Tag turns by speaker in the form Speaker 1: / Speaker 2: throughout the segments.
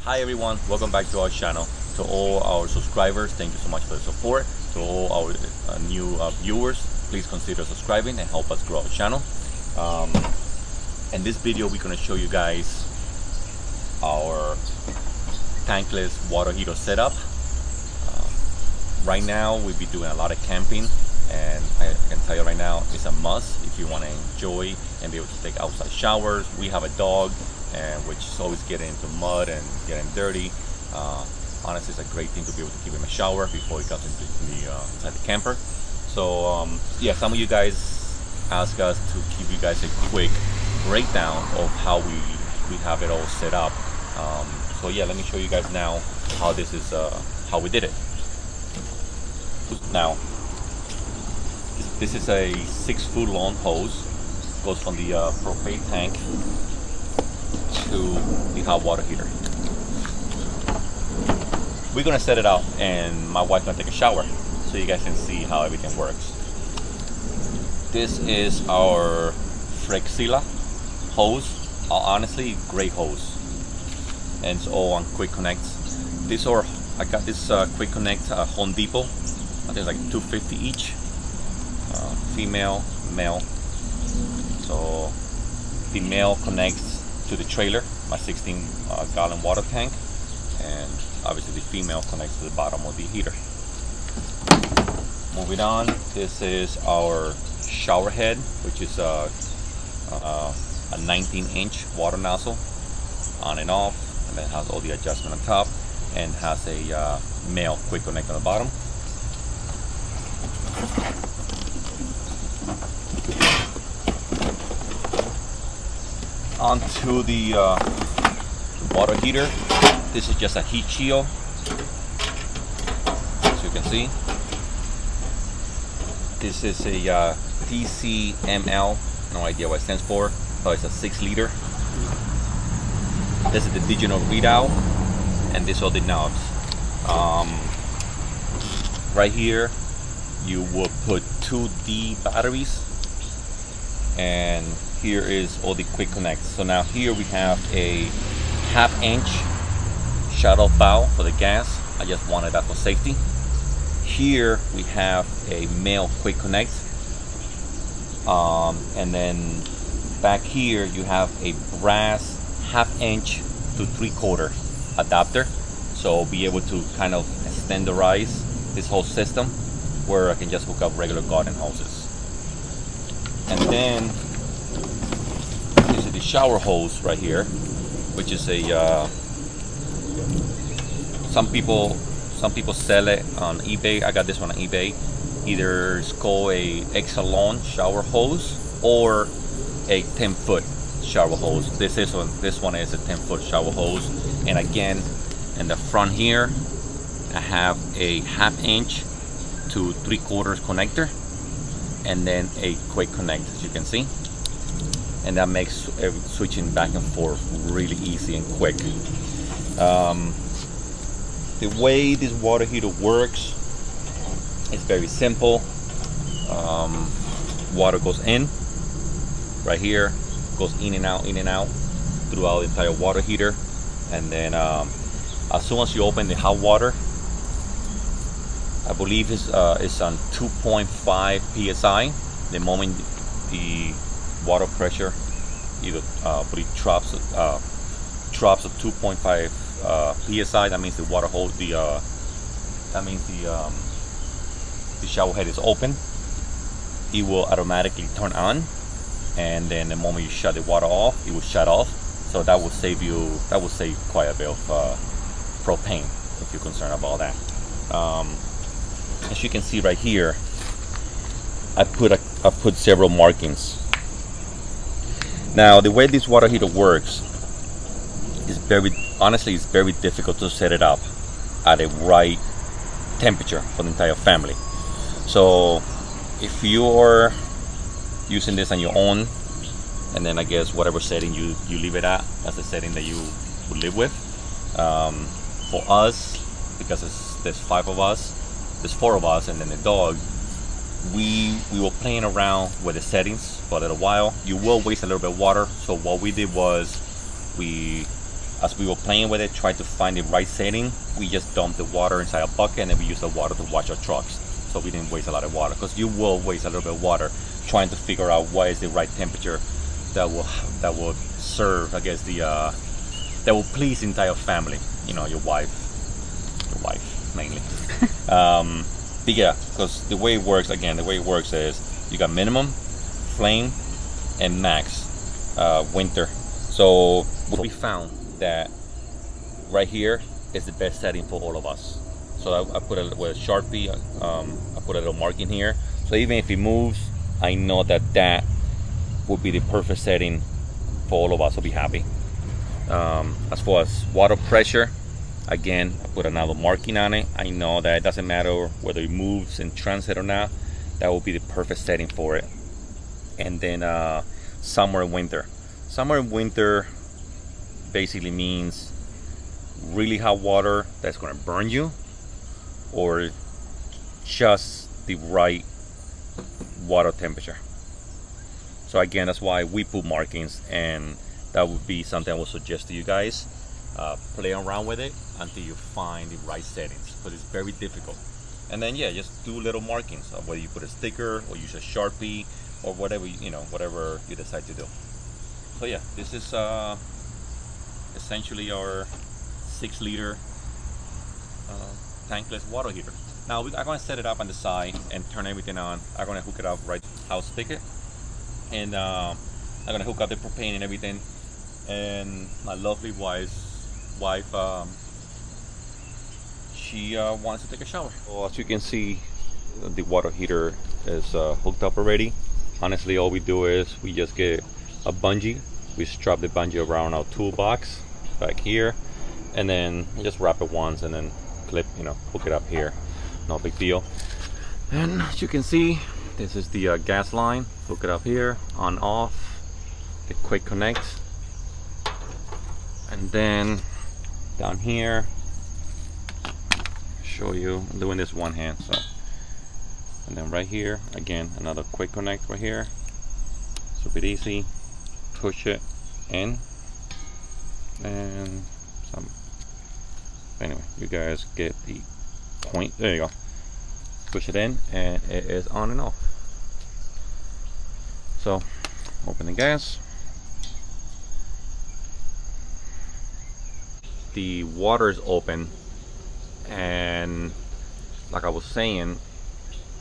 Speaker 1: Hi everyone, welcome back to our channel. To all our subscribers, thank you so much for the support. To all our new viewers, please consider subscribing and help us grow our channel. In this video, we're going to show you guys our tankless water heater setup. Right now, we'll be doing a lot of camping, and I can tell you right now, it's a must if you want to enjoy and be able to take outside showers. We have a dog, and which is always getting into mud and getting dirty. Honestly, it's a great thing to be able to give him a shower before he comes inside the camper. So yeah, some of you guys ask us to give you guys a quick breakdown of how we have it all set up. So yeah, let me show you guys now how this is how we did it. Now, this is a 6-foot long hose, goes from the propane tank to the hot water heater. We're gonna set it up, and my wife's gonna take a shower so you guys can see how everything works. This is our Frexilla hose. Honestly, great hose, and it's all on quick connects. I got this quick connect Home Depot. I think it's like $2.50 each. Female, male. So the male connects to the trailer, my 16-gallon water tank, and obviously the female connects to the bottom of the heater. Moving on, this is our shower head, which is a 19-inch water nozzle, on and off, and then has all the adjustment on top, and has a male quick connect on the bottom. Onto the water heater. This is just a heat shield, as you can see. This is a TCML, no idea what it stands for, but it's a 6-liter. This is the digital readout, and these are the knobs. Right here, you will put 2D batteries, and here is all the quick connects. So now here we have a 1/2-inch shut-off valve for the gas. I just wanted that for safety. Here we have a male quick connect, and then back here you have a brass 1/2-inch to 3/4 adapter, so be able to kind of standardize this whole system where I can just hook up regular garden hoses. And then this is the shower hose right here, which is a some people sell it on eBay. I got this one on eBay. Either it's called a extra long shower hose or a 10-foot shower hose. This one is a 10-foot shower hose. And again, in the front here, I have a 1/2-inch to 3/4 connector, and then a quick connect, as you can see, and that makes switching back and forth really easy and quick. The way this water heater works is very simple. Water goes in right here, goes in and out throughout the entire water heater, and then as soon as you open the hot water, I believe it's on 2.5 psi. The moment the water pressure either drops to 2.5 psi, that means the water hold the shower head is open. It will automatically turn on, and then the moment you shut the water off, it will shut off. So that will save quite a bit of propane if you're concerned about that. As you can see right here, I put several markings. Now, the way this water heater works is honestly, it's very difficult to set it up at a right temperature for the entire family. So if you're using this on your own, and then I guess whatever setting you leave it at, that's the setting that you would live with. For us, because there's 5 of us, there's 4 of us, and then the dog, we were playing around with the settings for a little while. You will waste a little bit of water, so what we did was we as we were playing with it, trying to find the right setting, we just dumped the water inside a bucket and then we used the water to wash our trucks. So we didn't waste a lot of water, because you will waste a little bit of water trying to figure out what is the right temperature that will serve, I guess, that will please the entire family. You know, your wife mainly. But yeah, because the way it works is you got minimum, flame, and max winter. So we found that right here is the best setting for all of us. So I put a with a Sharpie, I put a little marking here. So even if it moves, I know that would be the perfect setting for all of us to be happy. As far as water pressure, again, I put another marking on it. I know that it doesn't matter whether it moves in transit or not. That will be the perfect setting for it. And then summer and winter. Summer and winter basically means really hot water that's going to burn you, or just the right water temperature. So again, that's why we put markings, and that would be something I would suggest to you guys. Play around with it until you find the right settings, because it's very difficult. And then yeah, just do little markings, whether you put a sticker or use a Sharpie or whatever, whatever you decide to do. So yeah, this is essentially our 6-liter tankless water heater. Now I'm going to set it up on the side and turn everything on. I'm going to hook it up right house spigot, and I'm going to hook up the propane and everything. And my lovely wife, she wants to take a shower. So as you can see, the water heater is hooked up already. Honestly, all we do is we just get a bungee. We strap the bungee around our toolbox back here, and then just wrap it once and then clip, hook it up here. No big deal. And as you can see, this is the gas line. Hook it up here, on off, the quick connect. And then down here, show you, I'm doing this one hand, so. And then right here, again, another quick connect right here. Super easy. Push it in, and some. Anyway, you guys get the point. There you go. Push it in, and it is on and off. So, open the gas. The water is open, and like I was saying,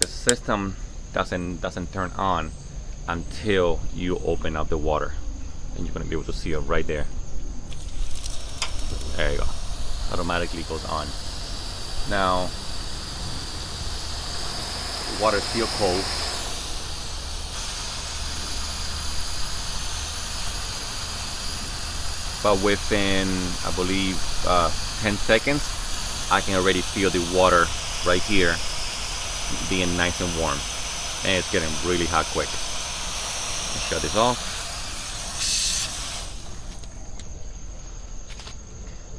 Speaker 1: the system doesn't turn on until you open up the water, and you're going to be able to see it right there. There you go. Automatically goes on. Now the water is still cold, but within, I believe, 10 seconds, I can already feel the water right here being nice and warm, and it's getting really hot quick. Let's shut this off.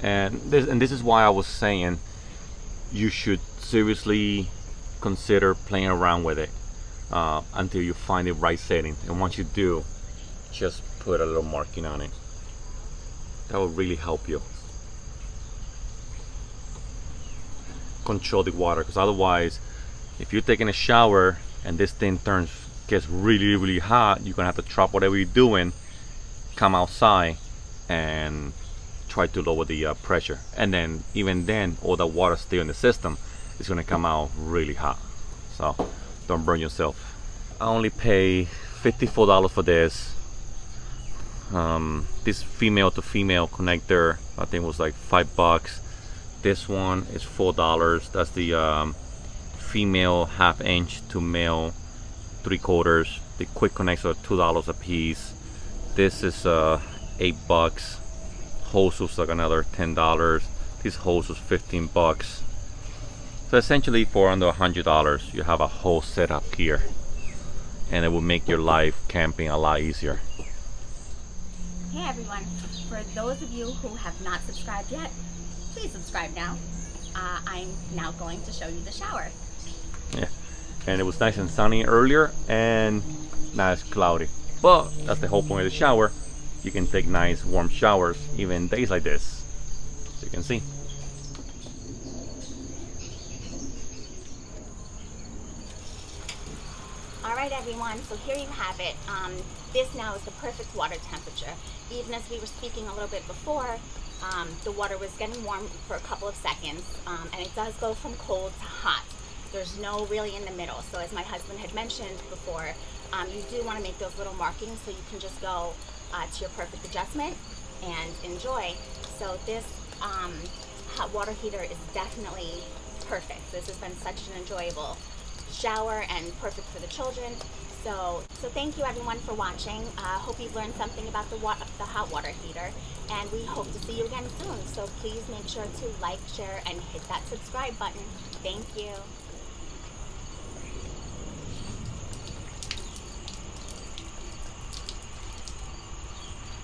Speaker 1: And this is why I was saying you should seriously consider playing around with it until you find the right setting. And once you do, just put a little marking on it. That will really help you control the water, because otherwise, if you're taking a shower and this thing gets really hot, you're gonna have to drop whatever you're doing, come outside and try to lower the pressure, and then even then all the water still in the system is gonna come out really hot. So don't burn yourself. I only pay $54 for this. This female to female connector, I think was like $5. This one is $4. That's the female 1/2 inch to male 3/4. The quick connects are $2 a piece. This is $8. Hose was like another $10. This hose was $15. So essentially for under $100 you have a whole setup here, and it will make your life camping a lot easier.
Speaker 2: Hey everyone, for those of you who have not subscribed yet, please subscribe now. I'm now going to show you the shower.
Speaker 1: Yeah, and it was nice and sunny earlier, and now it's cloudy. But that's the whole point of the shower. you can take nice warm showers even days like this, as you can see.
Speaker 2: All right, everyone, so here you have it. This now is the perfect water temperature. Even as we were speaking a little bit before, the water was getting warm for a couple of seconds, and it does go from cold to hot. There's no really in the middle. So as my husband had mentioned before, you do want to make those little markings so you can just go to your perfect adjustment and enjoy. So this hot water heater is definitely perfect. This has been such an enjoyable shower and perfect for the children. So thank you everyone for watching. Hope you've learned something about the hot water heater, and we hope to see you again soon. So please make sure to like, share, and hit that subscribe button. Thank you.